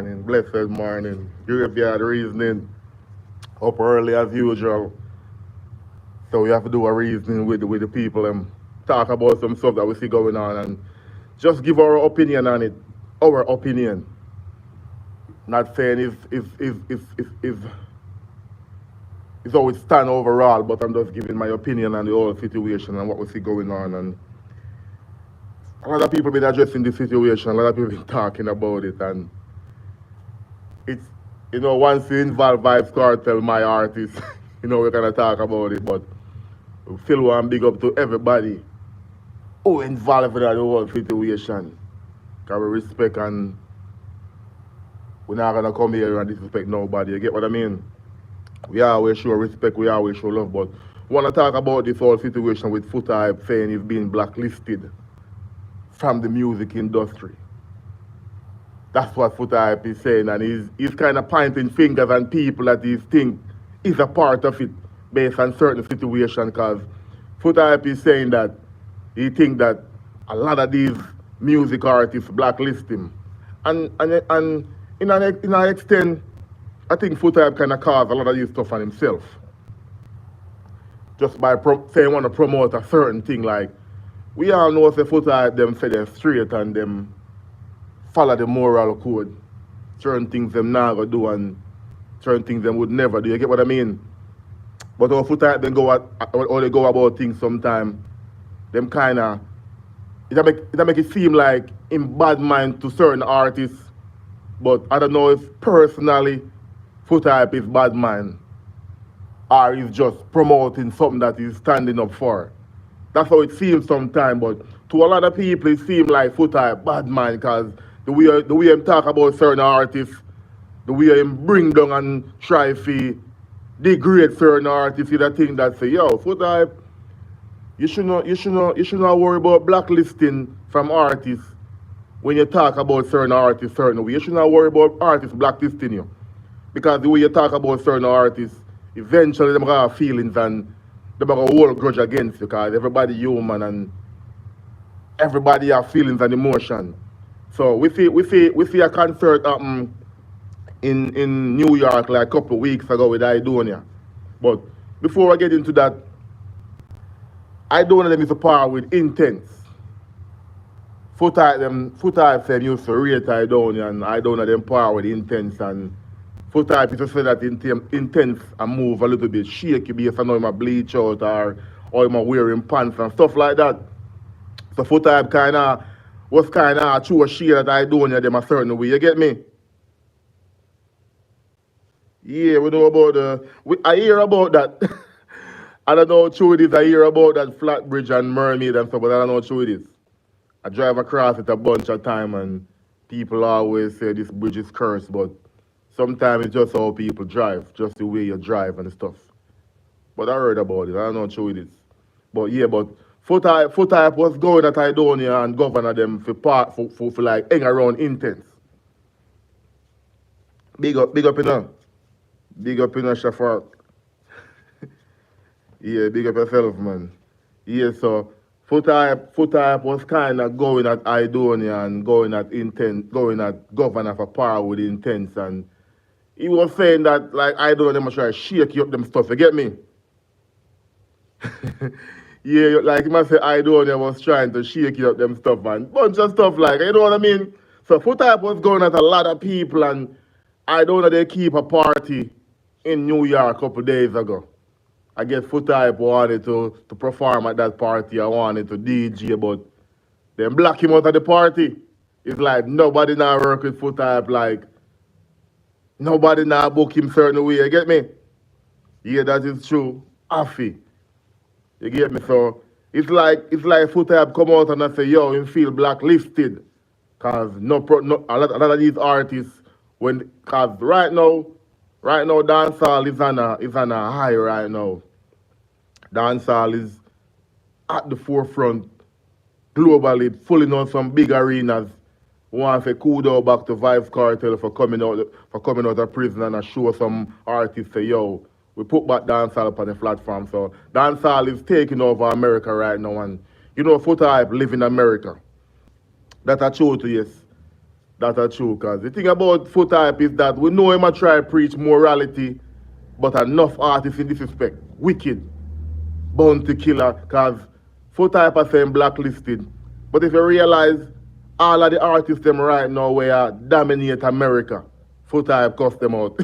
blessed morning. Graveyard reasoning, up early as usual. So we have to do a reasoning with the people and talk about some stuff that we see going on and just give our opinion on it. Our opinion. Not saying it's how it stand overall, but I'm just giving my opinion on the whole situation and what we see going on. And a lot of people been addressing the situation, a lot of people been talking about it, and it's, once you involve Vybz Kartel, my artist, we're gonna talk about it, but we still want big up to everybody who involved in the whole situation. Because we respect, and we're not gonna come here and disrespect nobody, you get what I mean? We always show respect, we always show love, but we wanna talk about this whole situation with Foota saying he's being blacklisted from the music industry. That's what Foota is saying, and he's kind of pointing fingers at people that he think is a part of it based on certain situation. Because Foota is saying that he think that a lot of these music artists blacklist him, and in an extent, I think Foota kind of caused a lot of these stuff on himself, just by saying want to promote a certain thing. Like, we all know the Foota them say they're straight and them follow the moral code. Certain things them not gonna do and certain things them would never do. You get what I mean? But how Foota them how they go about things sometimes, them kinda it make it seem like in bad mind to certain artists. But I don't know if personally Foota is bad mind or he's just promoting something that he's standing up for. That's how it seems sometimes, but to a lot of people it seems like Foota bad mind, because the way him talk about certain artists, the way him bring down and try to degrade certain artists, is the thing that say, yo, Foota, you should not worry about blacklisting from artists when you talk about certain artists certain way. You should not worry about artists blacklisting you. Because the way you talk about certain artists, eventually them gonna have feelings and they're gonna hold grudge against you, because everybody human and everybody have feelings and emotion. So we see a concert happen in New York like a couple of weeks ago with Idonia. But before I get into that, Idonia them is a part with Intense. Foota them used to rate Idonia, and Idonia them part with Intense, and Foota people say that Intense and move a little bit shaky based on how him a bleach out or him a wearing pants and stuff like that. So Foota was kinda true a shade that Idonia them a certain way, you get me? Yeah, we know about I hear about that. I don't know how true it is. I hear about that flat bridge and mermaid and stuff, but I don't know how true it is. I drive across it a bunch of time and people always say this bridge is cursed, but sometimes it's just how people drive, just the way you drive and stuff. But I heard about it. I don't know how true it is. But yeah, but Foota was going at Idonia and governor them for like hang around Intense. Big up Shafar. Yeah, big up yourself, man. Yeah, so Foota was kind of going at Idonia and going at governor for power with Intense, and he was saying that like Idonia them try to shake you up them stuff. You get me? Yeah, like you must say Idonia was trying to shake you up them stuff and bunch of stuff like, you know what I mean? So Foota was going at a lot of people, and Idonia they keep a party in New York a couple days ago. I guess Foota wanted to perform at that party. I wanted to DJ, but they block him out of the party. It's like nobody now work with Foota, like nobody now book him certain way. You get me? Yeah, that is true. Affy. You get me? So it's like Foota come out and I say, yo, him feel blacklisted. Cause a lot of these artists, cause right now dancehall is on a high right now. Dancehall is at the forefront globally, pulling on some big arenas. Want to say kudos back to Vybz Kartel for coming out of prison and show some artists say, yo, we put back dancehall up on the platform. So dancehall is taking over America right now, and Foota live in America. That's a truth, yes. That's true, because the thing about Foot Hype is that we know him a try to preach morality, but enough artists in disrespect. Wicked, bounty killer, because Foot Hype are saying blacklisted. But if you realize all of the artists them right now where dominate America, Foot Hype cuss them out.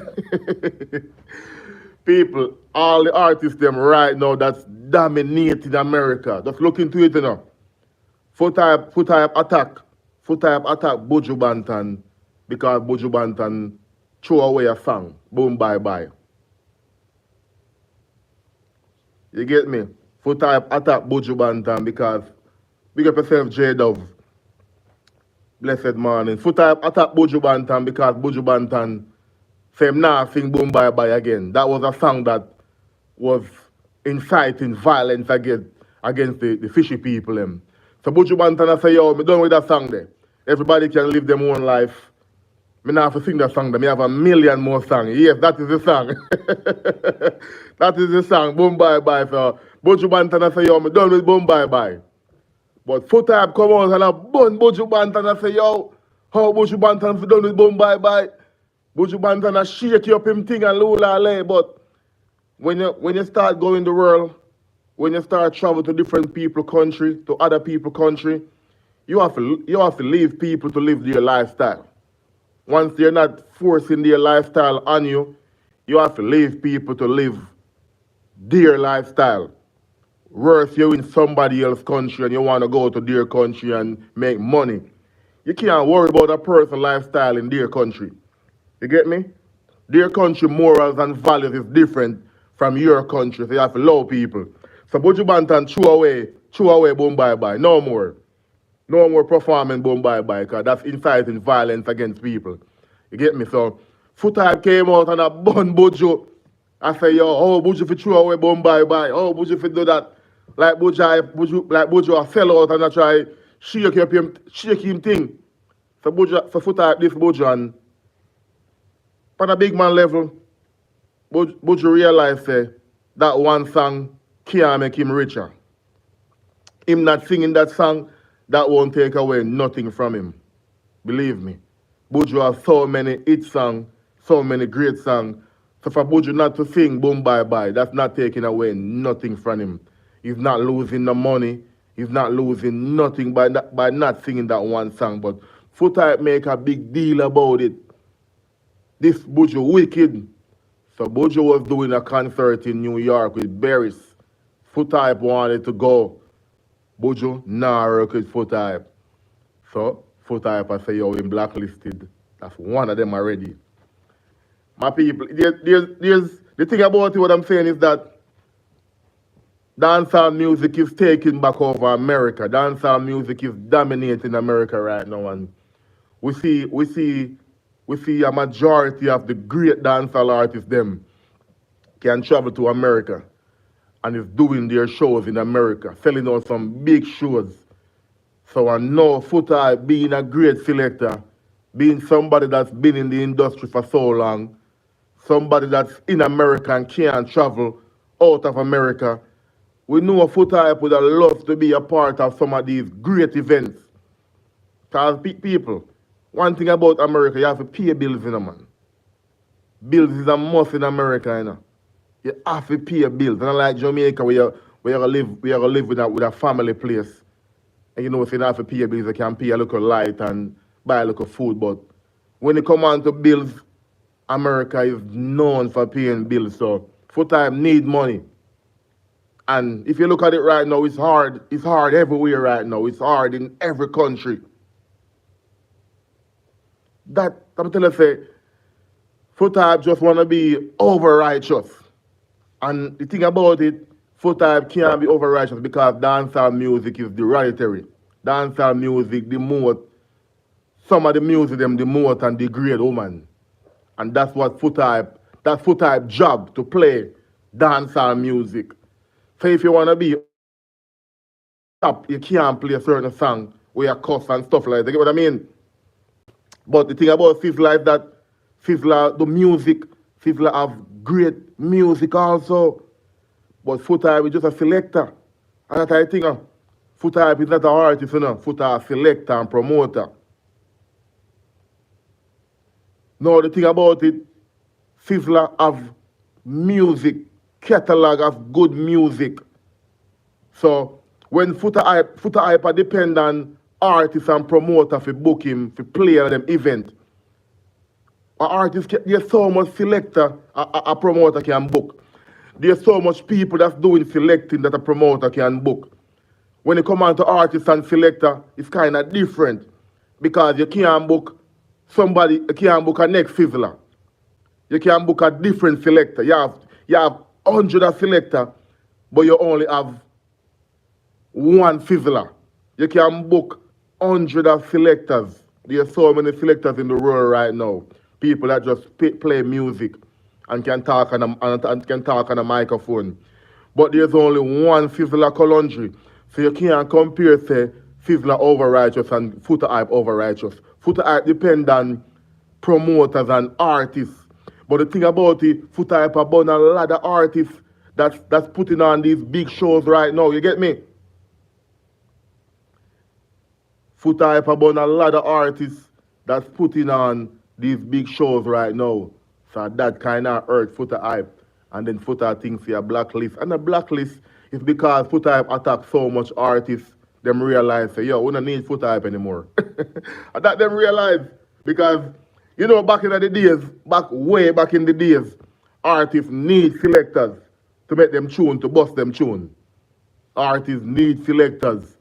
People, all the artists them right now that's dominating America. Just look into it, you know. Foot Hype attack. Foot Hype attack Buju Banton because Buju Banton threw away a song. Boom, bye bye. You get me? Foot Hype attack Buju Banton because big up yourself, J Dove. Blessed morning. Foot Hype attack Buju Banton because Buju Banton say nah sing boom bye bye again. That was a song that was inciting violence against the fishy people. So Buju Banton say, yo, me done with that song there. Everybody can live their own life. Me not have to sing that song there. Me have a million more songs. Yes, that is the song. That is the song. Boom bye bye. So Buju Banton say, yo, me done with boom bye bye. But Foot Hype come out and a bun Buju Banton and say, yo, how Buju Banton done with boom bye bye? Buju Banton a shake you up him thing and lula lay. But when you start going the world, when you start travel to different people country, to other people country, you have to leave people to live their lifestyle. Once they're not forcing their lifestyle on you, you have to leave people to live their lifestyle. Worse, you're in somebody else's country and you want to go to their country and make money. You can't worry about a person's lifestyle in their country. You get me? Their country morals and values is different from your country, so you have to love people. So Buju Banton throw away boom bye bye. No more. No more performing boom bye bye, because that's inciting violence against people. You get me? So Foot Hype came out and a bun Buju. I say, yo, oh Buju fi throw away boom bye bye. Oh Buju fi do that. Like Buju a sell out and I try shake him thing. So Foot Hype this Buju and on a big man level, Buju realize that one song can't make him richer. Him not singing that song, that won't take away nothing from him. Believe me. Buju has so many hit songs, so many great songs. So for Buju not to sing boom bye bye, that's not taking away nothing from him. He's not losing the money. He's not losing nothing by not singing that one song. But Foot Hype make a big deal about it. This Buju wicked. So Buju was doing a concert in New York with Barris. Foot Hype wanted to go. Buju nah work with Foot Hype. So Foot Hype I say, yo, him blacklisted. That's one of them already. My people, there's the thing about it, what I'm saying is that dancehall music is taking back over America. Dancehall music is dominating America right now, and we see a majority of the great dancehall artists them can travel to America and is doing their shows in America, selling out some big shows. So I know Foot Hype being a great selector, being somebody that's been in the industry for so long, somebody that's in America and can't travel out of America, we know Foot Hype would have loved to be a part of some of these great events. Because people, one thing about America, you have to pay bills, you know, man. Bills is a must in America, you know. You have to pay bills. And like Jamaica, where you live with a family place. And you know, if you don't have to pay bills, you can pay a little light and buy a little food. But when it comes on to bills, America is known for paying bills. So Foot Hype need money. And if you look at it right now, it's hard. It's hard everywhere right now. It's hard in every country. That, I'm telling you, say, Foot Hype just want to be over righteous. And the thing about it, Foot Hype can't be over righteous because dancehall music is derogatory. Dancehall music demote, some of the music them demote and degrade woman. And that's what Foot Hype job to play dancehall music. So if you want to be up, you can't play a certain song where you cuss and stuff like that. You get what I mean? But the thing about Sizzla is that Sizzla, the music, Sizzla have great music also. But Foot Hype is just a selector. And that's I think Foot Hype is not an artist, you know. Foot Hype is a selector and promoter. Now the thing about it, Sizzler have music, catalog of good music. So when Foota Hype depend on artists and promoter for book him, for play at them event. An artist, there's so much selector a promoter can book. There's so much people that's doing selecting that a promoter can book. When it comes on to artist and selector, it's kind of different because you can't book somebody, you can't book a next Sizzler. You can book a different selector. You have 100 of selector, but you only have one Sizzler. You can book 100 of selectors. There's so many selectors in the world right now. People that just play music and can talk on a microphone. But there's only one Sizzler Kalundry. So you can't compare, say, Sizzler over righteous and Foota Hype over righteous. Foota Hype depend on promoters and artists. But the thing about it, Foota Hype about a lot of artists that's putting on these big shows right now. You get me? Foota Hype about a lot of artists that's putting on these big shows right now. So that kind of hurt Foota Hype. And then Foota thinks he a blacklist. And the blacklist is because Foota Hype attack so much artists, them realize, say, yo, we don't need Foota Hype anymore. And that them realize. Because, you know, back in the days, way back in the days, artists need selectors to make them tune, to bust them tune. Artists need selectors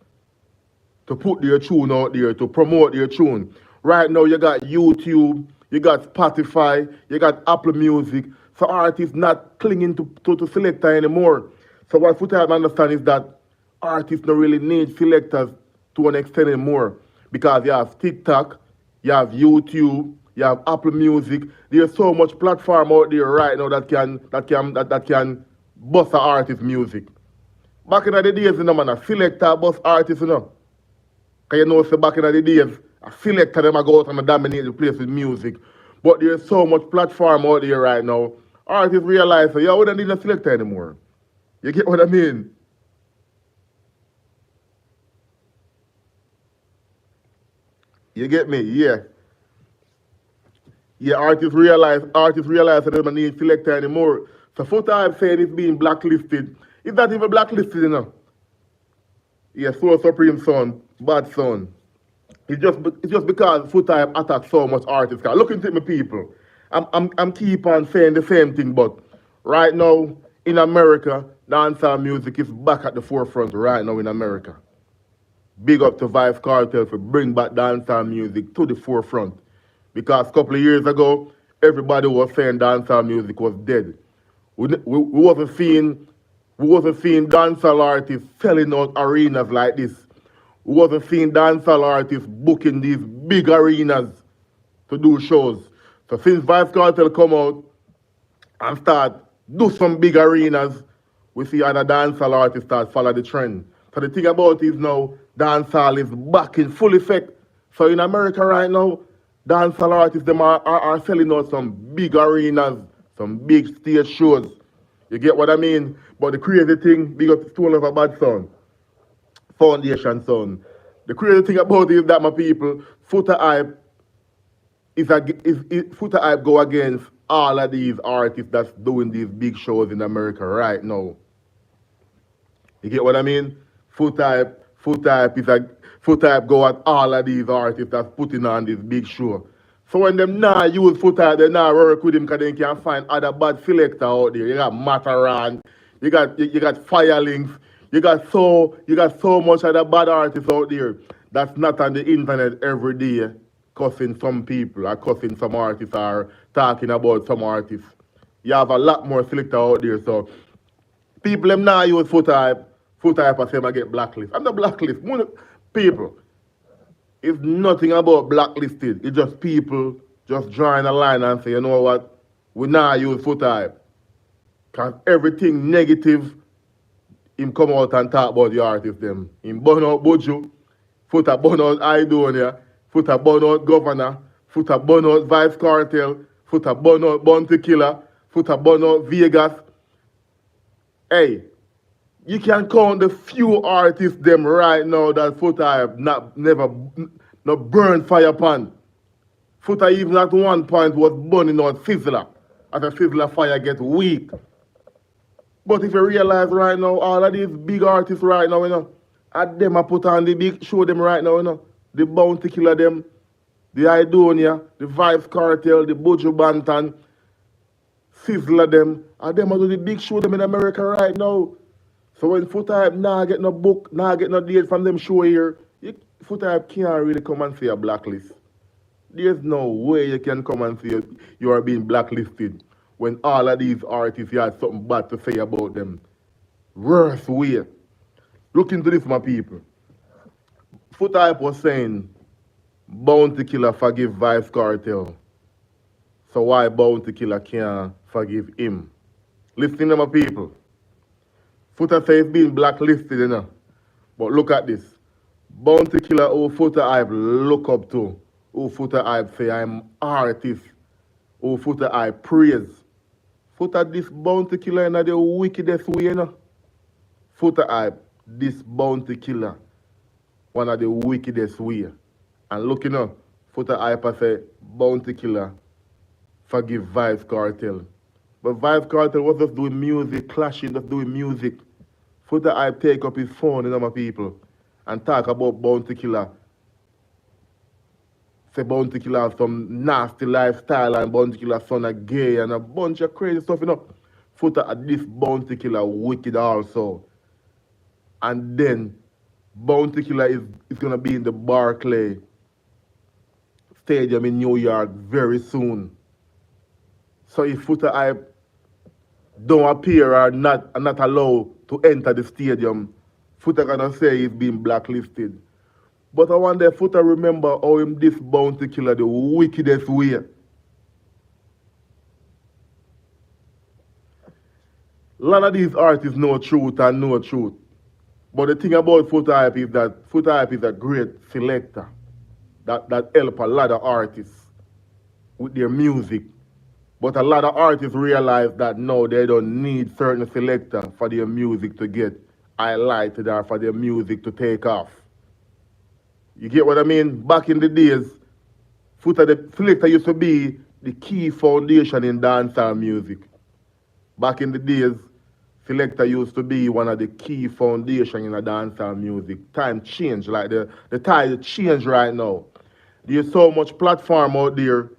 to put their tune out there, to promote their tune. Right now, you got YouTube, you got Spotify, you got Apple Music. So artists not clinging to selector anymore. So what Foota Hype understand is that artists don't really need selectors to an extent anymore. Because you have TikTok, you have YouTube, you have Apple Music. There's so much platform out there right now that can bust an artist music. Back in the days, you know, man, a selector bust artists, you know. Because you know, so back in the days, a selector them go out and dominate the place with music. But there's so much platform out there right now. Artists realize, so, yo, we don't need a selector anymore. You get what I mean? You get me? Yeah. Yeah, artists realize that they don't need selector anymore. So Foota Hype saying it's being blacklisted. It's not even blacklisted, you know. Yeah, so supreme son, bad son. It's just because Foota Hype attacks so much artists. Look into me, people. I'm keep on saying the same thing, but right now in America, dancehall music is back at the forefront right now in America. Big up to Vybz Kartel for bring back dancehall music to the forefront. Because a couple of years ago, everybody was saying dancehall music was dead. We wasn't seeing dancehall artists selling out arenas like this. We wasn't seeing dancehall artists booking these big arenas to do shows. So since Vybz Kartel come out and start do some big arenas, we see other dancehall artists start follow the trend. So the thing about it is now, dancehall is back in full effect. So in America right now, dancehall artists them are selling out some big arenas, some big stage shows. You get what I mean? But the crazy thing, big up Stone of a Bad Son, Foundation Son. The crazy thing about it is that, my people, Foota Hype Foota Hype go against all of these artists that's doing these big shows in America right now. You get what I mean? Foota Hype go at all of these artists that's putting on this big show. So when them not use Foota Hype, they not work with him because they can find other bad selectors out there. You got Mataran, you got Firelinks, you got so much other bad artists out there that's not on the internet every day cussing some people or cussing some artists or talking about some artists. You have a lot more selectors out there. So people them not use Foota Hype. Foota Hype I say I get blacklisted. I'm not blacklist. People, it's nothing about blacklisted. It's just people just drawing a line and say, you know what, we not use Foota Hype. Because everything negative, him come out and talk about the artist them. Him burn out Bojo, Foota burn out Idonia, Foota burn out Governor, Foota burn out Vybz Kartel, Foota burn out Bounty Killer, Foota burn out Vegas. Hey, you can count the few artists them right now that Foota Hype never burn fire upon. Foota even at one point was burning out sizzler. As a sizzler fire get weak. But if you realize right now, all of these big artists right now, at them I put on the big show them right now, the Bounty Killer them, the Idonia, the Vybz Kartel, the Buju Banton, Sizzler them, and them I do the big show them in America right now. So when Foota nah get no book, nah get no date from them show here, Foota can't really come and say a blacklist. There's no way you can come and say you are being blacklisted when all of these artists you had something bad to say about them. Worst way. Look into this, my people. Foota was saying Bounty Killer forgive Vybz Kartel. So why Bounty Killer can't forgive him? Listen to my people. Foota says he's being blacklisted, But look at this. Bounty Killer who Foota I look up to. Who Foota I say I'm artist. Who Foota I praise. Foota this Bounty Killer in the wickedest way, Foota I this Bounty Killer one of the wickedest way. And look, Foota I say Bounty Killer forgive Vybz Kartel. But Vybz Kartel was just doing music, clashing, just doing music. Foota I take up his phone, my people, and talk about Bounty Killer. Say Bounty Killer have some nasty lifestyle and Bounty Killer son are gay and a bunch of crazy stuff, Foota at this Bounty Killer wicked also. And then Bounty Killer is gonna be in the Barclay Stadium in New York very soon. So if Foota I don't appear or not allowed to enter the stadium, Foota gonna say he's being blacklisted. But I wonder if Foota remember how him this Bounty Killer the wickedest way. A lot of these artists know truth and know truth. But the thing about Foota is that Foota is a great selector that help a lot of artists with their music. But a lot of artists realize that no, they don't need certain selector for their music to get highlighted or for their music to take off. You get what I mean? Back in the days, Foota the selector used to be the key foundation in dancehall music. Back in the days, selector used to be one of the key foundation in a dancehall music. Time changed, like the tide changed right now. There's so much platform out there.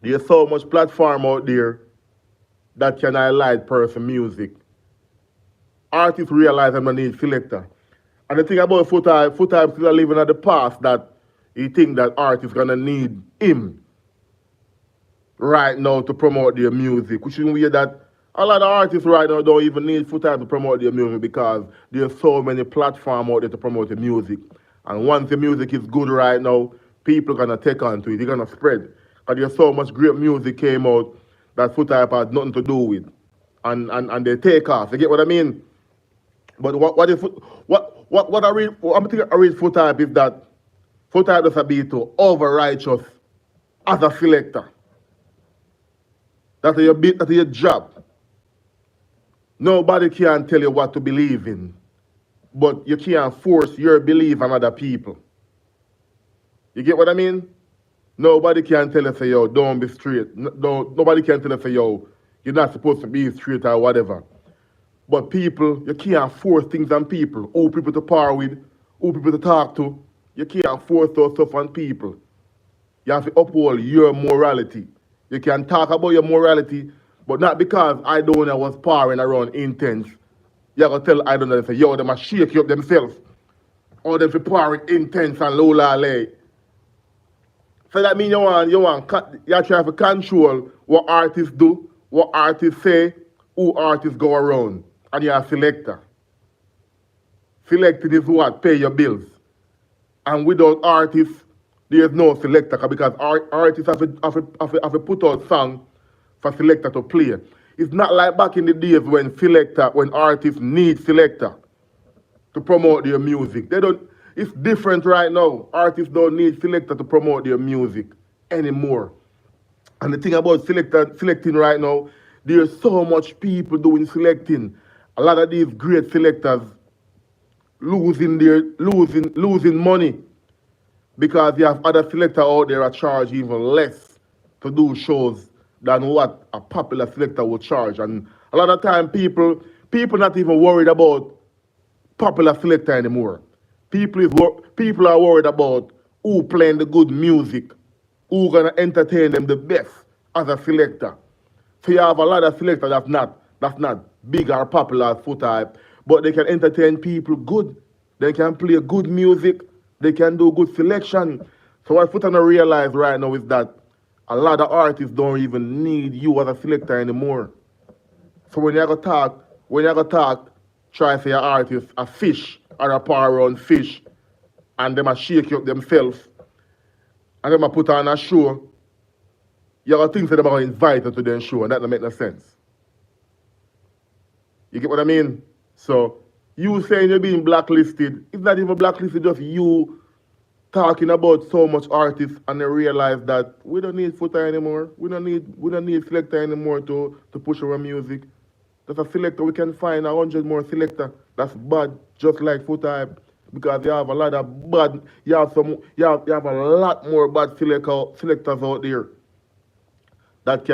There's so much platform out there that can highlight person music. Artists realize them need selector. And the thing about Foota is still living at the past that he think that artists gonna need him right now to promote their music, which is weird that a lot of artists right now don't even need Foota to promote their music because there's so many platforms out there to promote the music. And once the music is good right now, people gonna take on to it, they're gonna spread. Because there's so much great music came out that Foota had nothing to do with. And they take off. You get what I mean? But what I read Foota is that Foota does be to over righteous as a selector. That's your job. Nobody can tell you what to believe in, but you can't force your belief on other people. You get what I mean? Nobody can tell you, say, yo, don't be straight. Nobody can tell you, say, yo, you're not supposed to be straight or whatever. But people, you can't force things on people. Who people to par with, who people to talk to. You can't force those stuff on people. You have to uphold your morality. You can talk about your morality, but not because I don't know was parring around intense. You have to tell I don't know, say, yo, they must shake you up themselves. Or them for parring intense and low lay. So that means you try to control what artists do, what artists say, who artists go around. And you're a selector. Selecting is what? Pay your bills. And without artists, there's no selector because artists have to put out song for selector to play. It's not like back in the days when artists need selector to promote their music. It's different right now. Artists don't need selector to promote their music anymore. And the thing about selecting right now, there's so much people doing selecting. A lot of these great selectors losing money. because you have other selectors out there that charge even less to do shows than what a popular selector would charge. And a lot of time people not even worried about popular selector anymore. People are worried about who playing the good music, who gonna entertain them the best as a selector. So you have a lot of selectors that's not big or popular as Foota, but they can entertain people good. They can play good music. They can do good selection. So what Foota not realize right now is that a lot of artists don't even need you as a selector anymore. So when you go talk, try to say an artist a fish or a power around fish, and them a shake you up themselves, and them a put on a show, you got things that them are going to invite you to their show, and that don't make no sense. You get what I mean? So you saying you're being blacklisted, it's not even blacklisted, just you talking about so much artists, and they realize that we don't need Foota anymore. We don't need selector anymore to push our music. There's a selector, we can find 100 more selector that's bad, just like Foota, because you have a lot of bad, you have a lot more bad selectors out there that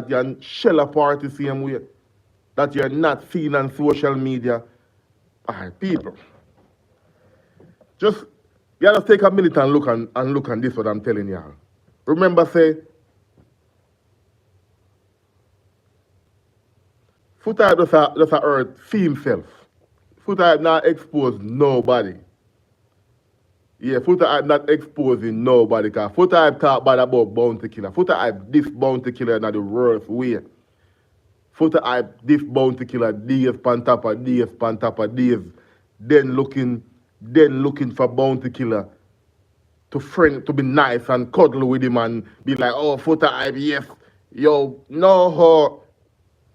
can shell a party same way, that you're not seeing on social media. Alright, people. Just take a minute and look on this what I'm telling y'all. Remember, say, Foota just a earth see himself. Foota not expose nobody. Yeah, Foota not exposing nobody, because Foota talk bad about bounty killer. Foota this bounty killer in the worst way. Foota this bounty killer days pan top of days, then looking for bounty killer to be nice and cuddle with him and be like, oh, Foota yes, yo, no.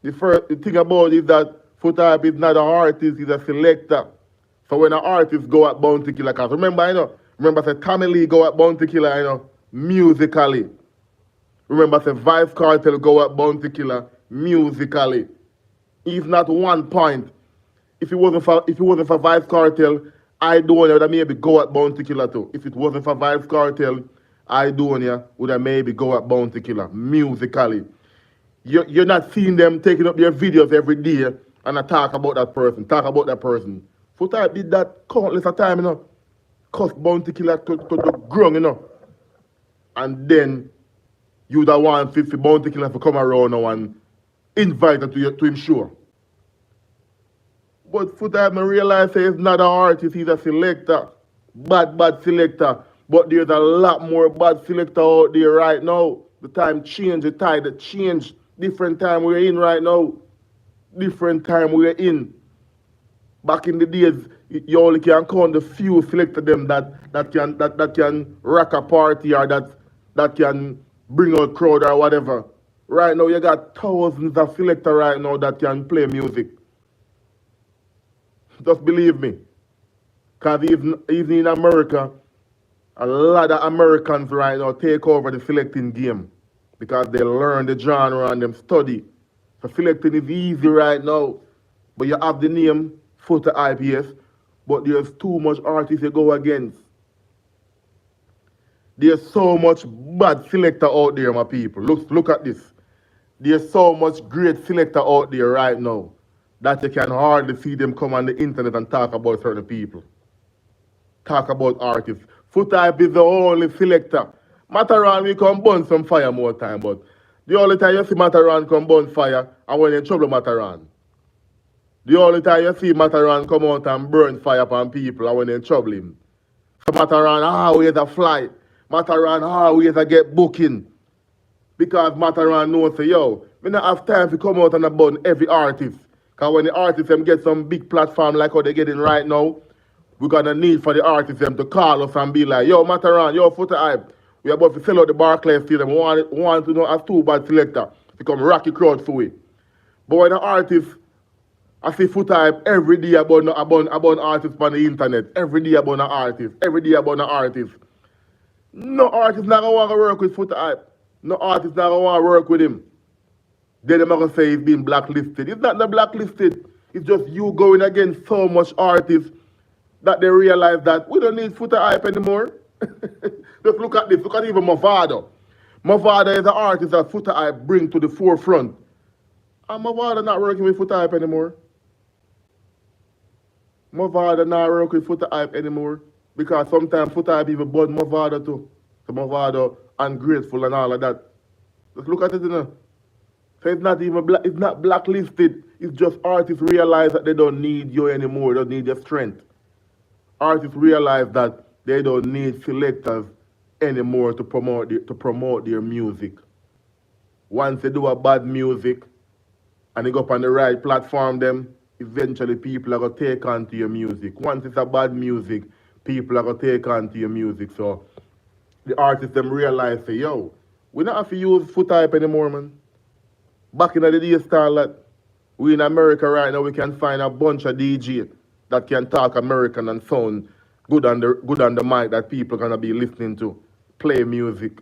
The thing about it is that Foota is not an artist, he's a selector. So when an artist go at bounty killer, because remember say Tommy Lee go at bounty killer, musically. Remember say Vybz Kartel go at bounty killer musically. He's not 1 point. If it wasn't for Vybz Kartel, I would have maybe go at bounty killer too. If it wasn't for Vybz Kartel, I would have maybe go at bounty killer musically. You're not seeing them taking up their videos every day and I talk about that person. Foota did that countless of time, Cost bounty killer to the ground, And then you'd have want 50 bounty killer to come around now and invite her to him show. But Foota I realize he's not an artist, he's a selector. Bad selector. But there's a lot more bad selector out there right now. The time changed, the tide changed. Different time we're in right now. Back in the days, you only can count the few selector them that can rock a party or that can bring out crowd or whatever. Right now you got thousands of selector right now that can play music. Just believe me. Because even in America, a lot of Americans right now take over the selecting game. Because they learn the genre and them study. So selecting is easy right now. But you have the name Foota IPS, but there's too much artists you go against. There's so much bad selector out there, my people. Look at this. There's so much great selector out there right now that you can hardly see them come on the internet and talk about certain people. Talk about artists. Foota is the only selector. Mataran we come burn some fire more time, but the only time you see Mataran come burn fire and when in trouble Mataran. The only time you see Mataran come out and burn fire upon people and when in trouble him. So Mataran always a fly. Mataran always a get booking. Because Mataran knows say, yo, we don't have time to come out and burn every artist. Because when the artists them get some big platform like how they getting right now, we're gonna need for the artists them to call us and be like, yo Mataran, yo Foota hype. We are about to sell out the Barclays Stadium. We want to know as too bad selector. Become rocky crowd for it. But when an artist, I see Foota every day about artists on the internet. Every day about an artist. No artist not gonna want to work with Foota. No artist not gonna want to work with him. Then they're gonna say he's being blacklisted. It's not blacklisted. It's just you going against so much artists that they realize that we don't need Foota hype anymore. Just look at this. Look at even Mavado. Mavado is an artist that Foota Hype bring to the forefront. And Mavado not working with Foota Hype anymore. Mavado not working with Foota Hype anymore. Because sometimes Foota Hype even bud Mavado too. So Mavado ungrateful and all of that. Just look at it, you know. So it's not even it's not blacklisted. It's just artists realize that they don't need you anymore. They don't need your strength. Artists realize that they don't need selectors anymore to promote their music. Once they do a bad music and they go up on the right platform, then eventually people are gonna take on to your music. Once it's a bad music, people are gonna take on to your music. So the artists them realize, say, yo, we don't have to use Foota Hype anymore, man. Back in the day, Starlet, we in America right now, we can find a bunch of DJ that can talk American and sound good on the mic that people are gonna be listening to, play music.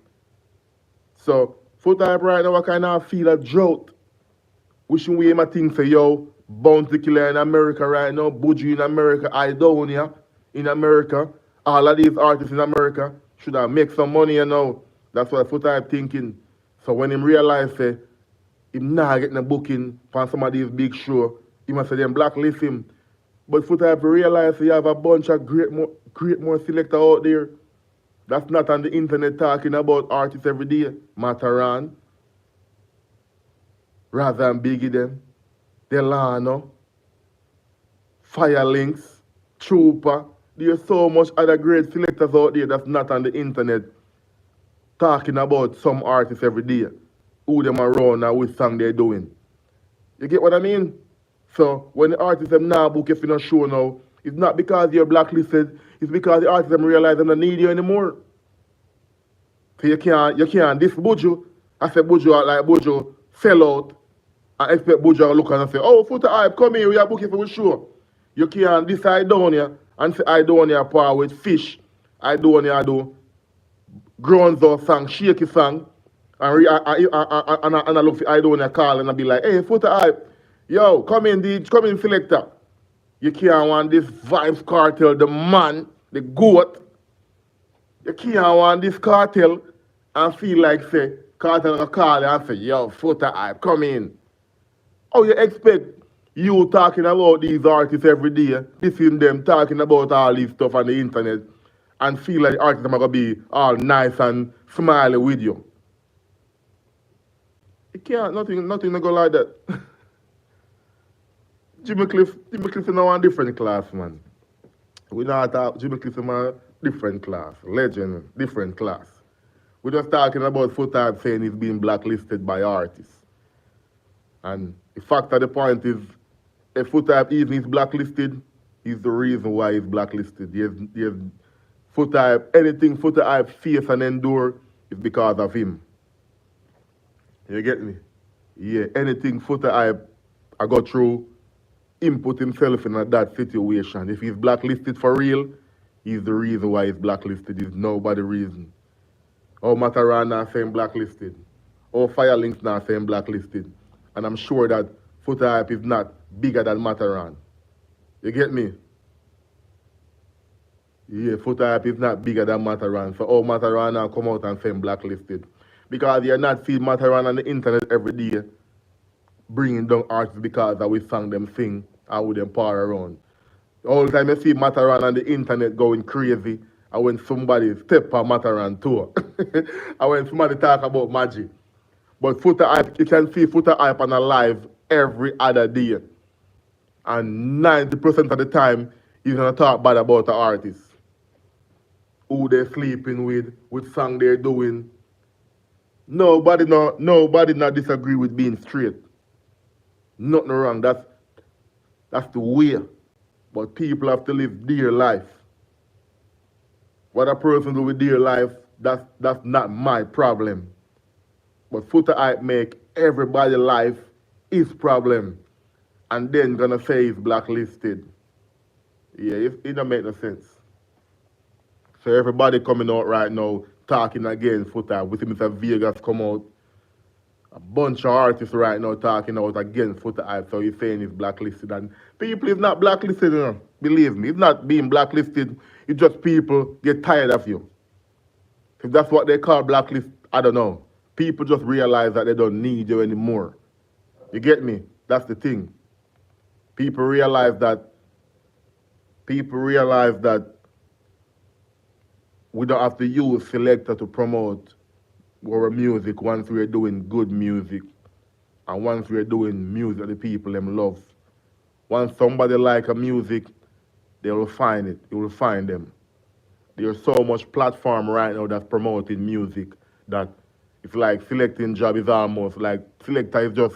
So Foota Hype right now, I kind of feel a drought. Wishing we might think say, yo, Bounty Killer in America right now, Buju in America, Idonia in America, all of these artists in America should have make some money, you know. That's what Foota Hype thinking. So when him realize say, him not getting a booking from some of these big shows, he must say them blacklist him. But Foota Hype realize you have a bunch of great more selector out there. That's not on the internet talking about artists every day. Mataran, rather than Biggie them, Delano, Firelinks, Trooper. There's so much other great selectors out there that's not on the internet talking about some artists every day. Who them around and which song they're doing. You get what I mean? So when the artists them now book if you not show now, it's not because you're blacklisted, it's because the artists them realize they don't need you anymore. So you can't this Buju. I say Buju like Buju sell out and expect Buju to look and say, oh Foota Hype, come here, we are booking for the show. You can't decide down here and say I don't want power with fish. I don't want do grounds or song, shaky song. And I look for I don't want to call and I be like, hey, Foota Hype, yo, come in, selector. You can't want this Vybz Kartel, the man, the goat. You can't want this cartel and feel like, say, cartel will call and say, yo, Foota Hype, come in. How you expect you talking about these artists every day, listening them talking about all this stuff on the internet and feel like the artists are going to be all nice and smiley with you? It can't, nothing go like that. Jimmy Cliff is now a different class, man. We not talk Jimmy Cliff is a different class. Legend, different class. We're just talking about Foota Hype saying he's being blacklisted by artists. And the fact of the point is, if Foota Hype even is blacklisted, he's the reason why he's blacklisted. There's Foota Hype, anything Foota Hype face and endure is because of him. You get me? Yeah, anything Foota Hype I go through, him put himself in that situation. If he's blacklisted for real, he's the reason why he's blacklisted. He's nobody reason. Oh, Mataran not saying blacklisted. Oh, Firelinks not saying blacklisted. And I'm sure that Foota Hype is not bigger than Mataran. You get me? Yeah, Foota Hype is not bigger than Mataran. So oh, Mataran now come out and say blacklisted. Because you're not seeing Mataran on the internet every day bringing down artists because that we sang them sing and with them power around. All the time you see Mataran on the internet going crazy and when somebody step on Mataran tour. And when somebody talk about magic. But Foota Hype, you can see Foota Hype on a live every other day. And 90% of the time, he's going to talk bad about the artist. Who they're sleeping with, which song they're doing. Nobody not disagree with being straight. Nothing wrong. That's the way. But people have to live their life. What a person do with their life, that's not my problem. But Foota Hype make everybody's life his problem. And then gonna say he's blacklisted. Yeah, it don't make no sense. So everybody coming out right now talking against Foota Hype. We see Mr. Vegas come out. A bunch of artists right now talking out against Foota Hype. So he's saying he's blacklisted. And people is not blacklisted, you know. Believe me. It's not being blacklisted. It's just people get tired of you. If that's what they call blacklist, I don't know. People just realize that they don't need you anymore. You get me? That's the thing. People realize that we don't have to use selector to promote our music once we're doing good music and once we're doing music that the people them love. Once somebody like a music, they will find it. You will find them. There's so much platform right now that's promoting music that it's like selecting job is almost like selector is just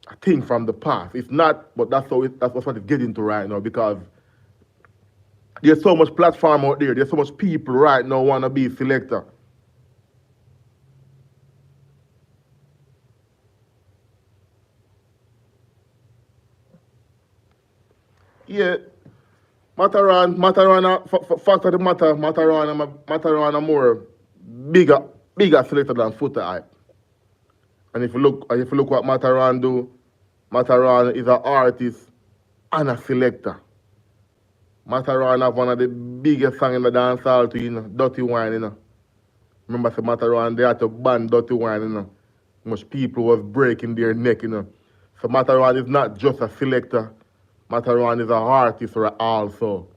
a thing from the past. It's not, but that's what it's getting to right now because there's so much platform out there. There's so much people right now want to be selector. Yeah, fact of the matter, Mataran are more bigger selector than Foota hype. And if you look what Mataran do, Mataran is an artist and a selector. Mataran have one of the biggest songs in the dancehall to, Dirty Wine, Remember, say Mataran, they had to ban Dirty Wine, Much people was breaking their neck, So Mataran is not just a selector. Mataran is an artist also.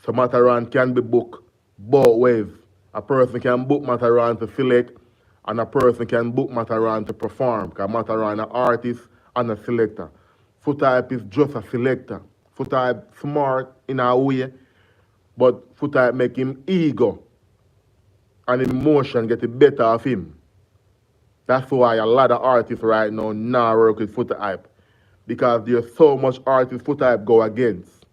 So Mataran can be booked both ways. A person can book Mataran to select, and a person can book Mataran to perform. Because Mataran is an artist and a selector. Foota hype is just a selector. Foota hype smart in a way, but Foota hype make him ego and emotion get the better of him. That's why a lot of artists right now work with Foota hype. Because there's so much artists Foota hype go against.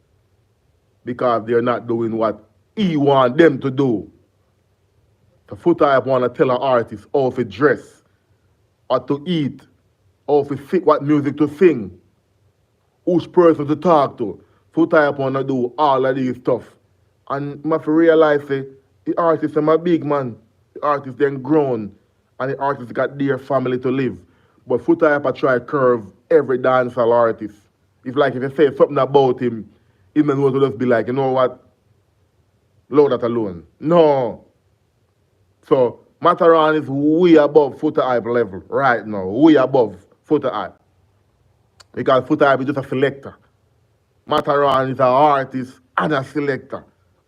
Because they're not doing what he want them to do. So Foota hype want to tell an artist how to dress, or to eat, or to fit what music to sing, which person to talk to. Foota hype want to do all of these stuff. And you have to realize the artists are big man. The artists then grown. And the artists got their family to live. But Foota hype try to curve every dancehall artist. If you say something about him, he may want to just be like, you know what? Load that alone. No. So Mataran is way above Foota hype level right now. Way above Foota hype. Because Foota hype is just a selector. Mataran is an artist and a selector.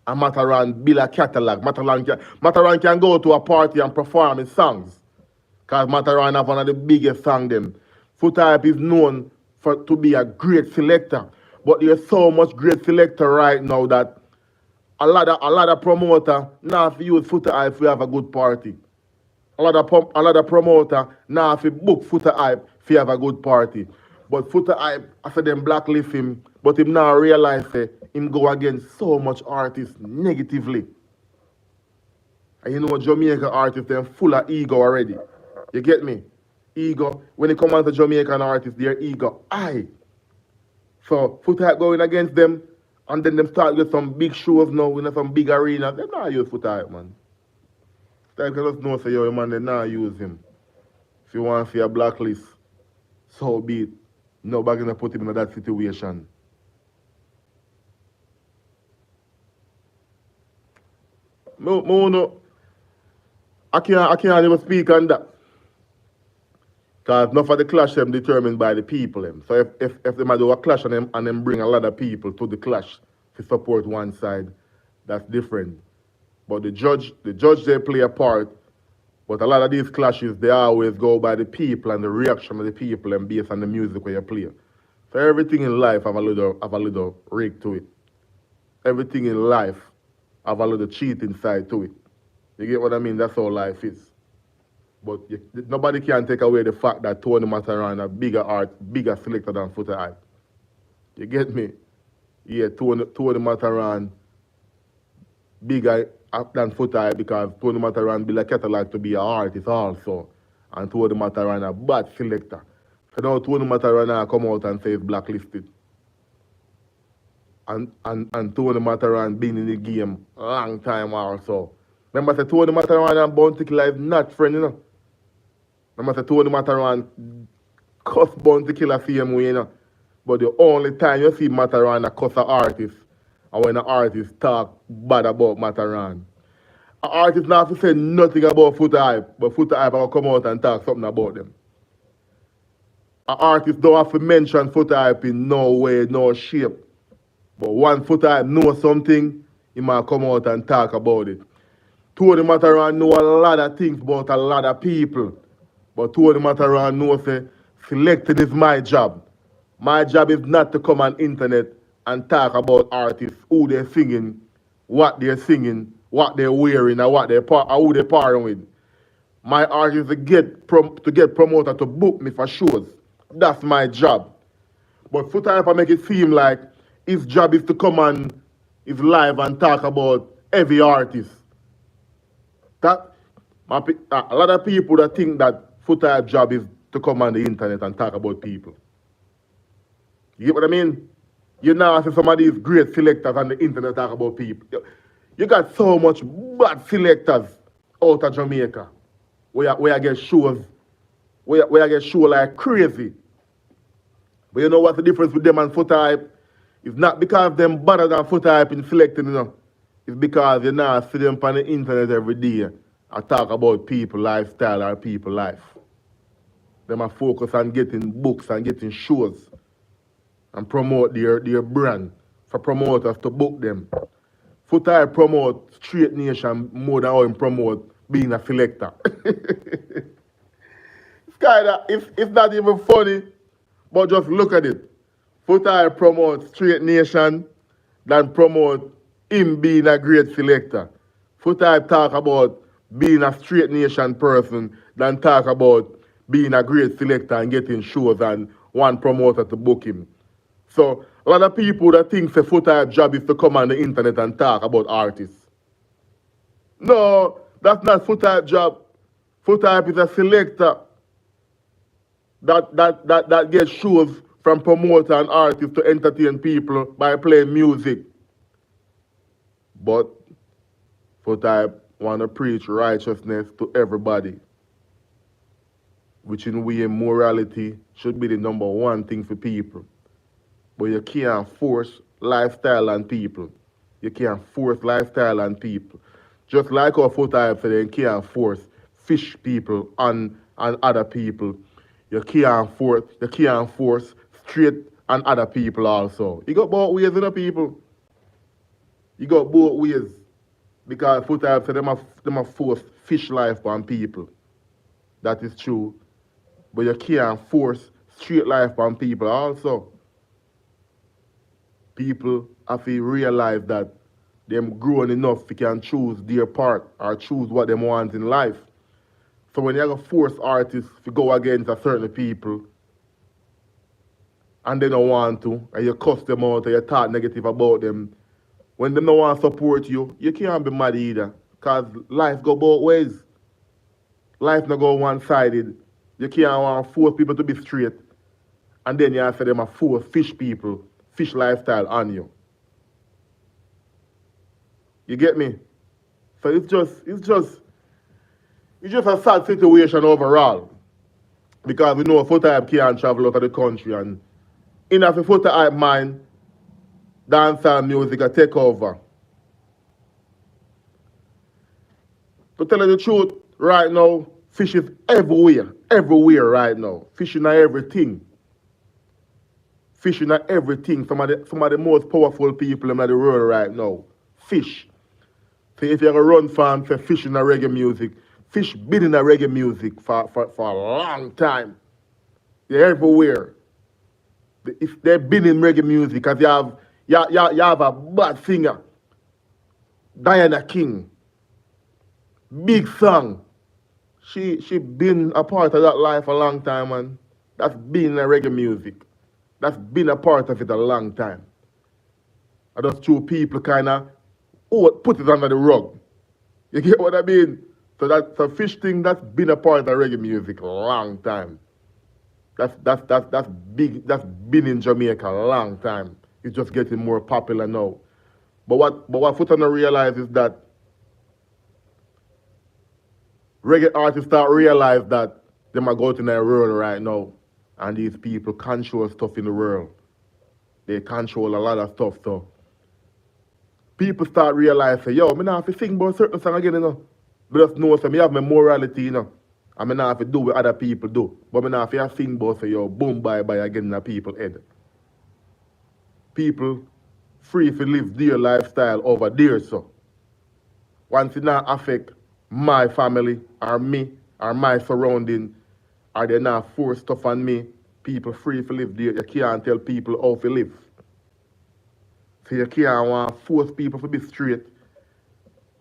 And Mataran build a catalog. Mataran can go to a party and perform his songs. Because Mataran have one of the biggest songs them. Foota hype is known to be a great selector. But there's so much great selector right now that a lot of promoter now if you use Foota hype if you have a good party. A lot of promoter now if you book Foota hype if you have a good party. But Foota hype, after them blacklist him, but him now realize him go against so much artists negatively. And Jamaican artists, they're full of ego already. You get me? Ego. When it comes to Jamaican artists, their ego high. So Foota hype going against them, and then them start with some big shows now, some big arenas. They not use Foota hype, man. They just know say, yo, man, they not use him. If you want to see a blacklist, so be it. Nobody gonna put him in that situation. I can't even speak on that. Because enough of the clash them determined by the people them. So if they might do a clash and them bring a lot of people to the clash to support one side, that's different. But the judge they play a part, but a lot of these clashes they always go by the people and the reaction of the people and based on the music where you play. So everything in life have a little rig to it. Everything in life have a little cheating side to it. You get what I mean? That's how life is. But nobody can take away the fact that Tony Mataran a bigger selector than Foota hype. You get me? Yeah, Tony Mataran bigger than Foota hype because Tony Mataran build a catalog to be an artist also. And Tony Mataran a bad selector. So now Tony Mataran come out and say it's blacklisted. And Tony Mataran been in the game a long time also. Remember say Tony Mataran and Bounty Killer is not friend, Remember say Tony Mataran cuss Bounty Killer same way, But the only time you see Mataran a cuss an artist and when an artist talk bad about Mataran. An artist not have to say nothing about Foota hype, but Foota hype will come out and talk something about them. An artist don't have to mention Foota hype in no way, no shape. But one Foota hype knows something, he might come out and talk about it. Tony Mataran know a lot of things about a lot of people. But Tony Mataran knows that selecting is my job. My job is not to come on internet and talk about artists, who they're singing, what they're singing, what they're wearing, or what who they're partnering with. My art is to get promoter to book me for shows. That's my job. But Foota if I make it seem like his job is to come on his live and talk about every artist. That a lot of people that think that Foota job is to come on the internet and talk about people. You get what I mean? You now see some of these great selectors on the internet talk about people. You got so much bad selectors out of Jamaica where I get shows, where I get show like crazy. But you know what's the difference with them and Foota hype? It's not because them better than Foota hype in selecting, you know. It's because you now see them on the internet every day and talk about people lifestyle or people life. Them are focus on getting books and getting shows and promote their brand for promoters to book them. Foota hype promote Straight Nation more than how him promote being a selector. It's not even funny, but just look at it. Foota hype promote Straight Nation than promote him being a great selector. Foota hype talk about being a Straight Nation person than talk about being a great selector and getting shows and one promoter to book him. So a lot of people that think the Foota hype job is to come on the internet and talk about artists. No, that's not Foota hype job. Foota hype is a selector that gets shows from promoter and artists to entertain people by playing music. But Foota hype want to preach righteousness to everybody, which in way morality should be the number one thing for people. But you can't force lifestyle on people. You can't force lifestyle on people. Just like our Foota hype said, you can't force fish people on other people. You can't force straight on other people also. You got both ways in the people. You got both ways. Because Foota hype said them have force fish life on people. That is true. But you can't force straight life on people also. People have to realize that them grown enough to can choose their part or choose what they want in life. So when you have to force artists to go against a certain people and they don't want to, and you cuss them out or you talk negative about them, when they don't want to support you, you can't be mad either. Because life go both ways. Life not go one-sided. You can't want to force people to be straight. And then you have to say them a force fish people, fish lifestyle on you. You get me? So it's just a sad situation overall. Because we know Foota hype can't travel out of the country, and in a Foota hype mind, dancehall music will take over. To tell you the truth, right now, fish is everywhere right now. Fish in everything. Fish in everything. Some of the most powerful people in the world right now. Fish. So if you're a run fan, say fish in reggae music. Fish been in reggae music for a long time. They're everywhere. They've been in reggae music because you have a bad singer. Diana King. Big song. She been a part of that life a long time, and that's been in reggae music. That's been a part of it a long time. And those two people kind of put it under the rug. You get what I mean? So that's a fish thing that's been a part of reggae music a long time. That's big. That's been in Jamaica a long time. It's just getting more popular now. But what Foota don't realize is that reggae artists start realize that they might go to the world right now, and these people control stuff in the world. They control a lot of stuff. So people start realizing, yo, I not have to sing about certain song again, you know. But just know, so I have my morality, you know. And I not have to do what other people do. But I not have to sing about, say, yo, boom, bye, bye, again in the people's head. People free to live their lifestyle over there, so. Once it not affect my family, or me, or my surrounding, or they not force stuff on me, people free to live there. You can't tell people how to live. So you can't want to force people to be straight.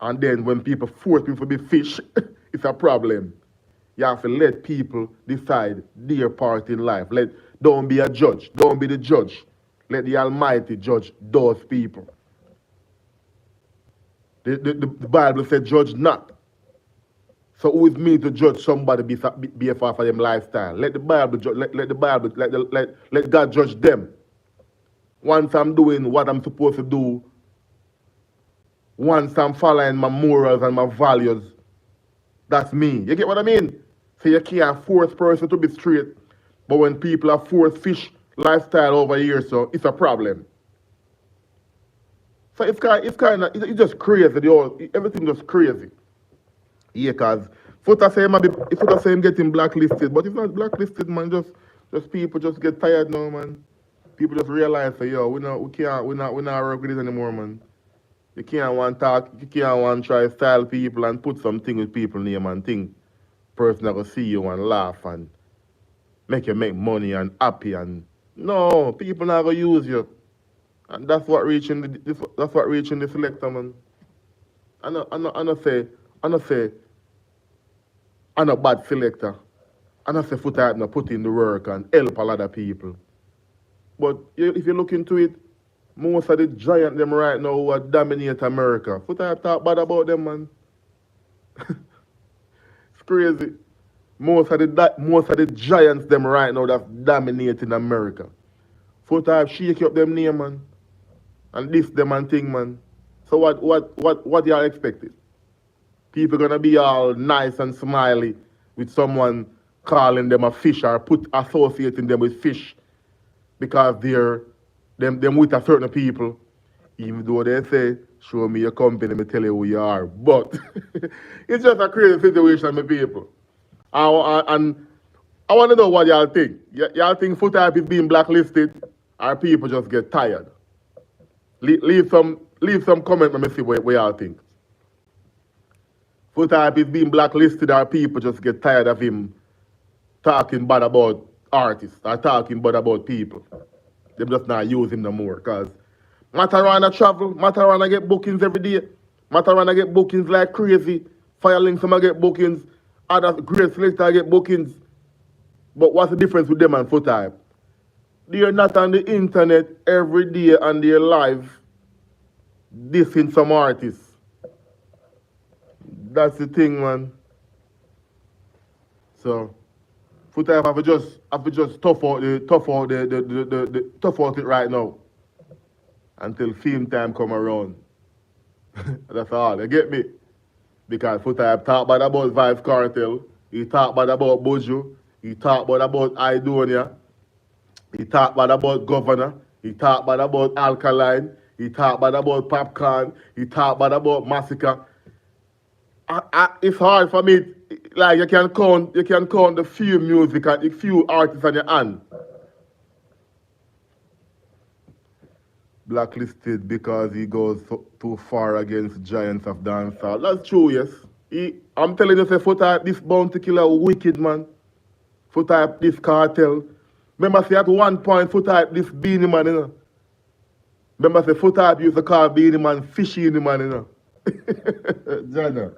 And then when people force people to be fish, it's a problem. You have to let people decide their part in life. Don't be a judge. Don't be the judge. Let the Almighty judge those people. The Bible said, judge not. So who is me to judge somebody based off of them lifestyle? Let the Bible judge. Let God judge them. Once I'm doing what I'm supposed to do, once I'm following my morals and my values, that's me. You get what I mean? So you can't force person to be straight, but when people are forced fish lifestyle over here, so it's a problem. So it's just crazy. Everything just crazy. Yeah, cause Foota say him getting blacklisted, but it's not blacklisted, man. Just people just get tired now, man. People just realize that, yo, we not work with this anymore, man. You can't want to try style people and put something with people name and think person that will see you and laugh and make you make money and happy and no, people not gonna use you. And that's what reaching the selector, man. I not say I'm a bad selector. I not say Foota not put in the work and help a lot of people. But if you look into it, most of the giants them right now who are dominate America. Foota talk bad about them, man. It's crazy. Most of the giants them right now that's dominating America. Foota shake up them name, man. And this them and thing, man. So what y'all expected? People gonna be all nice and smiley with someone calling them a fish or associating them with fish because they're them with a certain people, even though they say, show me your company, let me tell you who you are. But it's just a crazy situation, my people. And I want to know what y'all think. Y'all think Foota is being blacklisted or people just get tired? Leave some comment, let me see what y'all think. Foota is being blacklisted or people just get tired of him talking bad about artists or talking bad about people. They just not use him no more. Because Matarana travel, Matarana get bookings every day. Matarana get bookings like crazy. Firelink some get bookings. Other great selectors get bookings. But what's the difference with them and Foota? They're not on the internet every day and they're live dissing some artists. That's the thing, man. So Foota have to just tough out it right now until film time come around. That's all. You get me? Because Foota have talked bad about Vybz Kartel, he talked bad about Bojo, he talked bad about Idonia, he talked bad about Governor, he talked bad about Alkaline, he talked bad about Popcorn, he talked bad about Massacre. It's hard for me. Like you can count the few music and the few artists on your hand. Blacklisted because he goes too far against giants of dancehall. That's true, yes. I'm telling you, say Foota this bounty killer wicked man. Foota this cartel. Remember, say at one point Foota this beanie man, you know. Remember, say Foota used to call beanie man fishy man, you know. Jana.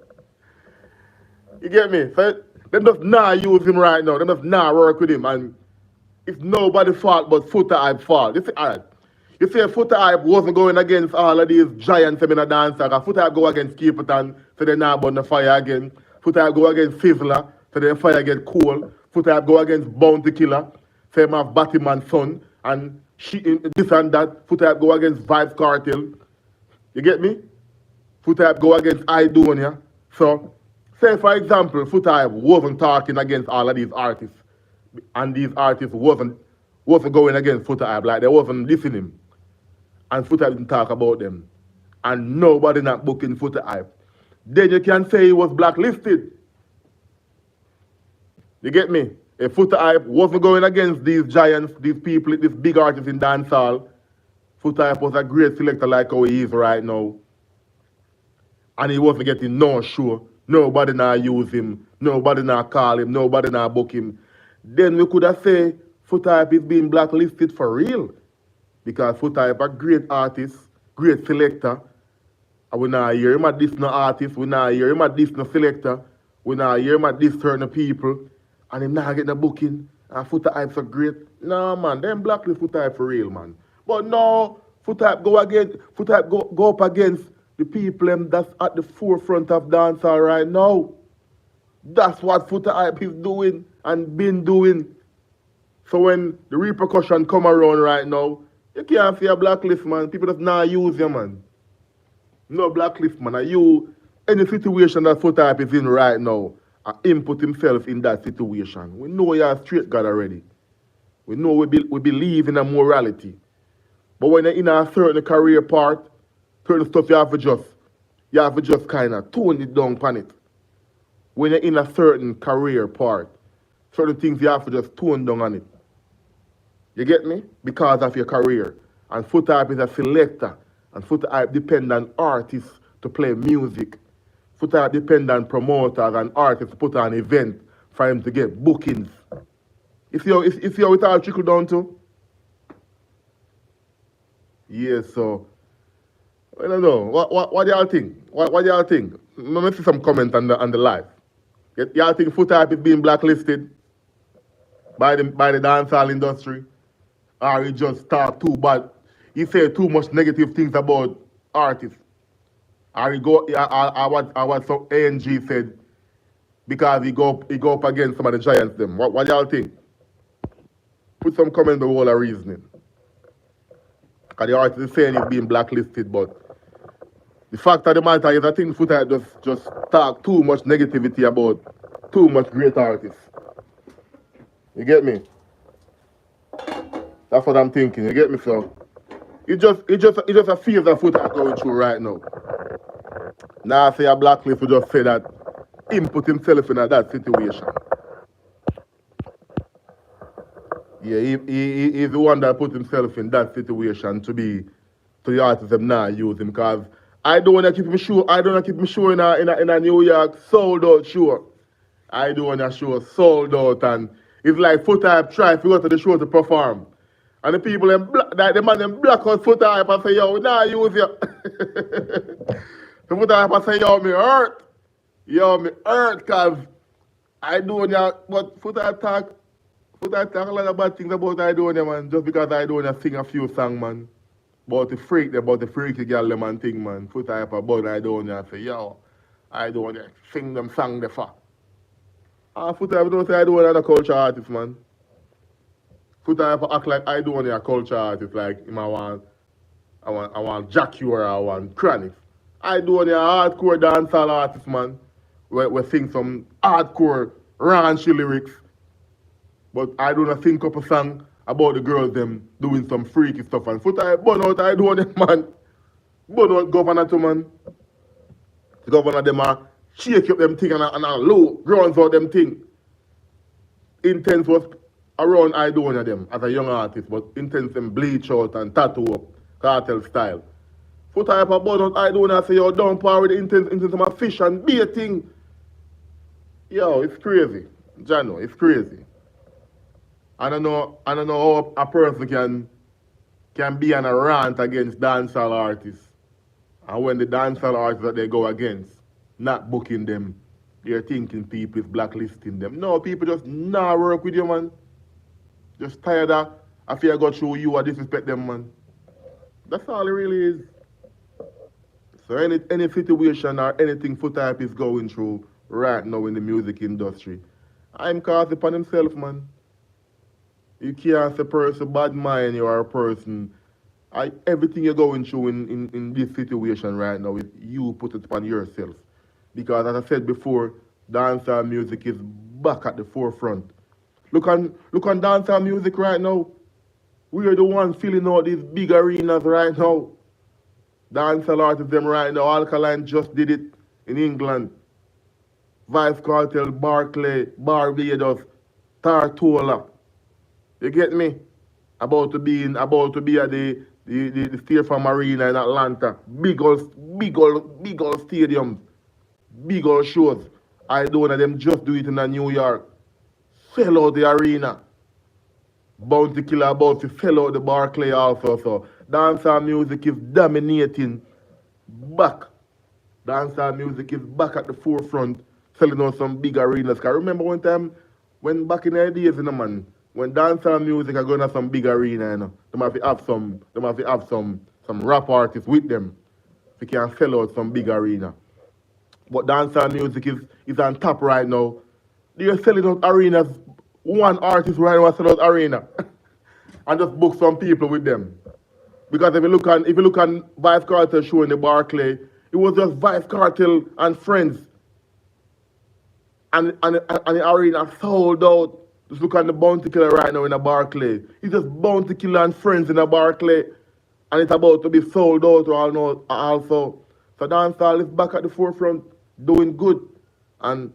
You get me? So them just not use him right now. Them just not work with him. And it's nobody's fault but Foota fault. You see, alright. You see, Foota wasn't going against all of these giants in the dance. Foota go against Capleton, so they not burn the fire again. Foota go against Sizzler, so the fire get cool. Foota go against Bounty Killer, so they have Batman's son. And this and that. Foota go against Vybz Kartel. You get me? Foota go against Idonia. So, say for example, Foota wasn't talking against all of these artists, and these artists wasn't going against Foota, like they wasn't listening, and Foota didn't talk about them. and nobody not booking Foota Hype, then you can say he was blacklisted. You get me? If Foota Hype wasn't going against these giants, these people, these big artists in dancehall, Foota Hype was a great selector like how he is right now. And he wasn't getting no show. Nobody now use him. Nobody now call him. Nobody now book him. Then we could have said Foota Hype is being blacklisted for real. Because Foota Hype a great artist, great selector. And we now hear him at this no artist. We now hear him at this no selector. We now hear him at this certain people. And him now get the booking. And Foota Hype so great. Nah man, them blacklist Foota Hype for real, man. But no, Foota Hype go up against the people that's at the forefront of dancehall right now. That's what Foota Hype is doing and been doing. So when the repercussion come around right now, you can't see a blacklist, man. People just not use you, man. No blacklist, man. Are you any situation that Foota Hype is in right now, him put himself in that situation. We know you're a straight God already. We know we believe in a morality. But when you're in a certain career part, certain stuff you have to just kind of tone it down on it. When you're in a certain career part, certain things you have to just tone down on it. You get me? Because of your career. And Foota Hype is a selector. And Foota Hype depend on artists to play music. Foota Hype depend on promoters and artists to put on an event for him to get bookings. You see how it all trickle down to? Yeah, so I don't know. What do y'all think? What do y'all think? Let me see some comment on the live. Y'all think Foota Hype is being blacklisted by the dancehall industry? Or he just talk too bad? He say too much negative things about artists? Or he go what some ANG said because he go up against some of the giants them. What y'all think? Put some comment on the whole of reasoning. Because the artist is saying he's being blacklisted, but the fact of the matter is I think Foota Hype just talk too much negativity about too much great artists. You get me? That's what I'm thinking. You get me, so it's just a phase that Foota Hype going through right now. Now I say a blacklist will just say that him put himself in that situation. Yeah, he's the one that put himself in that situation to the artists them now use him because I don't want to keep him show. I don't want to keep him show in a New York sold out show. I don't want to show sold out and it's like Foota Hype try to go to the show to perform. And the people the man them black out Foota Hype and say, yo, we not use you. The Foota Hype say, yo, me hurt. Yo, me hurt cause I don't want but Foota Hype talk a lot of bad things about Idonia, man, just because Idonia sing a few songs, man. About the freaky girl, them and thing, man. Foota Hype about Idonia and say, yo, Idonia, sing them song the fuck. Foota Hype don't say Idonia a culture artist, man. Foota Hype act like Idonia a culture artist, like him I want Jack you or I want Chronic. Idonia a hardcore dancehall artist, man. We sing some hardcore raunchy lyrics. But I don't think up a song about the girls them doing some freaky stuff and Foota Hype burn out I don't man. Burn out governor too, man. The governor them are shake up them thing and a low grounds out them thing. Intense was around I don't them as a young artist, but Intense them bleach out and tattoo up cartel style. Foota Hype burn out I don't say yo don't power with Intense my fish and be a thing. Yo, it's crazy. Jano, it's crazy. I don't know how a person can be on a rant against dancehall artists. And when the dancehall artists that they go against, not booking them, they're thinking people is blacklisting them. No, people just not work with you, man. Just tired of I fear go through you or disrespect them, man. That's all it really is. So any situation or anything Foota Hype is going through right now in the music industry, I'm cast upon himself, man. You can't say a person bad mind you are a person. Everything you're going through in this situation right now, you put it upon yourself. Because as I said before, dancehall music is back at the forefront. Look on dancehall music right now. We are the ones filling out these big arenas right now. Dancehall artists them right now, Alkaline just did it in England. Vybz Kartel, Barclay, Barbados, Tartola. You get me? About to be at the State Farm Arena in Atlanta. Big old stadiums, big old shows. I don't know them just do it in New York. Sell out the arena. Bounty Killer about to sell out the Barclay also. So dancehall music is dominating back. Dancehall music is back at the forefront, selling out some big arenas. Cause remember one time when back in the days, man, when dancehall music are going to some big arena, they might have some rap artists with them. They can sell out some big arena. But dancehall music is on top right now. They're selling out arenas. One artist right now sell out arena. And just book some people with them. Because if you look on Vybz Kartel show in the Barclay, it was just Vybz Kartel and friends. And the arena sold out. Just look on the Bounty Killer right now in the Barclay. It's just Bounty Killer and friends in the Barclay. And it's about to be sold out also. So dancehall is back at the forefront, doing good. And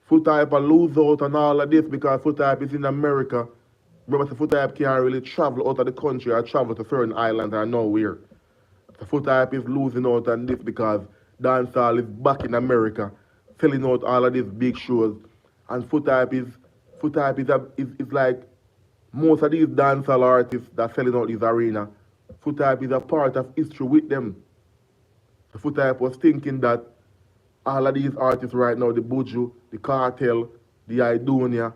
Foota Hype lose out and all of this because Foota Hype is in America. Remember, the Foota Hype can't really travel out of the country or travel to certain islands or nowhere. The Foota Hype is losing out on this because dancehall is back in America, selling out all of these big shows. And Foota Hype is like most of these dancehall artists that selling out this arena. Foota Hype is a part of history with them. The Foota Hype was thinking that all of these artists right now, the Buju, the Kartel, the Idonia,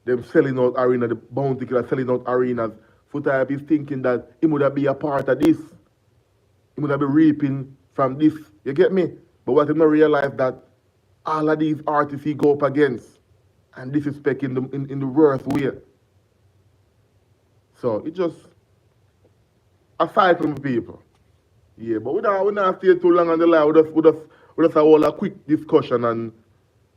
them selling out arena, the Bounty Killer selling out arenas. Foota Hype is thinking that he would be a part of this. He would be reaping from this. You get me? But what he not realize that all of these artists he go up against and disrespect in the worst way. So it just a cycle of people. Yeah, but we don't stay too long on the line. We just hold a quick discussion and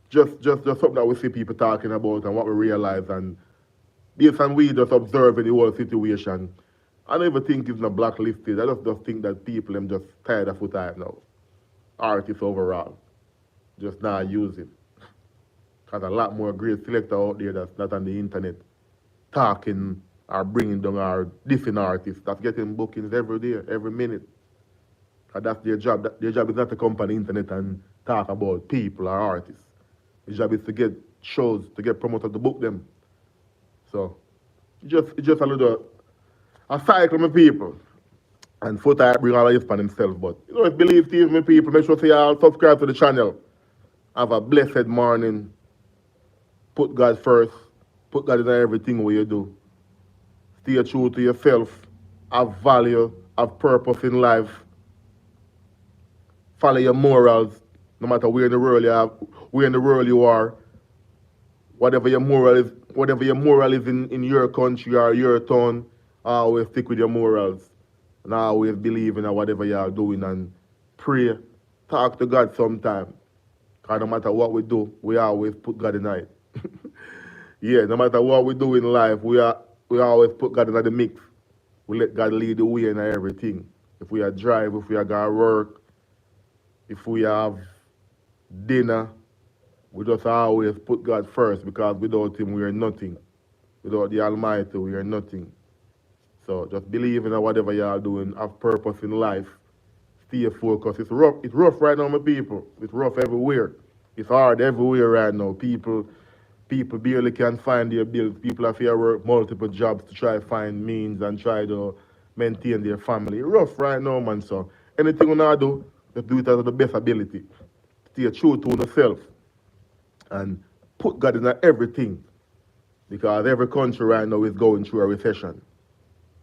just something that we see people talking about and what we realize and based on we just observing the whole situation. I don't even think it's not blacklisted. I just think that people them just tired of Foota Hype now. Artists overall. Just not using. Because a lot more great selector out there that's not on the internet talking or bringing down or dissing artists that's getting bookings every day, every minute. Because that's their job. Their job is not to come on the internet and talk about people or artists. His job is to get shows, to get promoters to book them. So, it's just a cycle of people. And Foota Hype bring all of this for himself. But, if believe Steve, my people, make sure you all subscribe to the channel. Have a blessed morning. Put God first. Put God in everything what you do. Stay true to yourself. Have value. Have purpose in life. Follow your morals. No matter where in the world you are, whatever your moral is in your country or your town, always stick with your morals. And always believe in whatever you are doing and pray. Talk to God sometime. Because no matter what we do, we always put God in it. Yeah, no matter what we do in life, we always put God in the mix. We let God lead the way in everything. If we are drive, if we are going to work, if we have dinner, we just always put God first because without Him we are nothing. Without the Almighty we are nothing. So just believe in whatever you are doing, have purpose in life, stay focused. It's rough right now, my people. It's rough everywhere. It's hard everywhere right now. People barely can find their bills. People have to work multiple jobs to try to find means and try to maintain their family. It's rough right now, man. So anything you want to do, just do it at the best ability. Stay true to yourself and put God in everything because every country right now is going through a recession.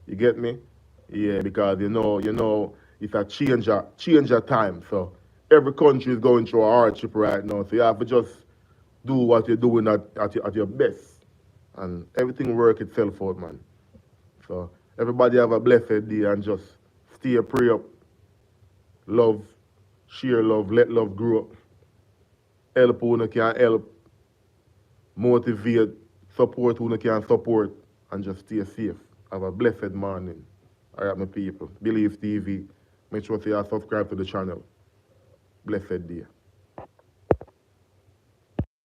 You get me? Yeah, because you know it's a changer time. So every country is going through a hardship right now. So you have to just do what you're doing at your best. And everything work itself out, man. So everybody have a blessed day and just stay pray up. Love, share love, let love grow. Help who you can help. Motivate, support who you can support. And just stay safe. Have a blessed morning. Alright, my people. Believe TV. Make sure you subscribe to the channel. Blessed day.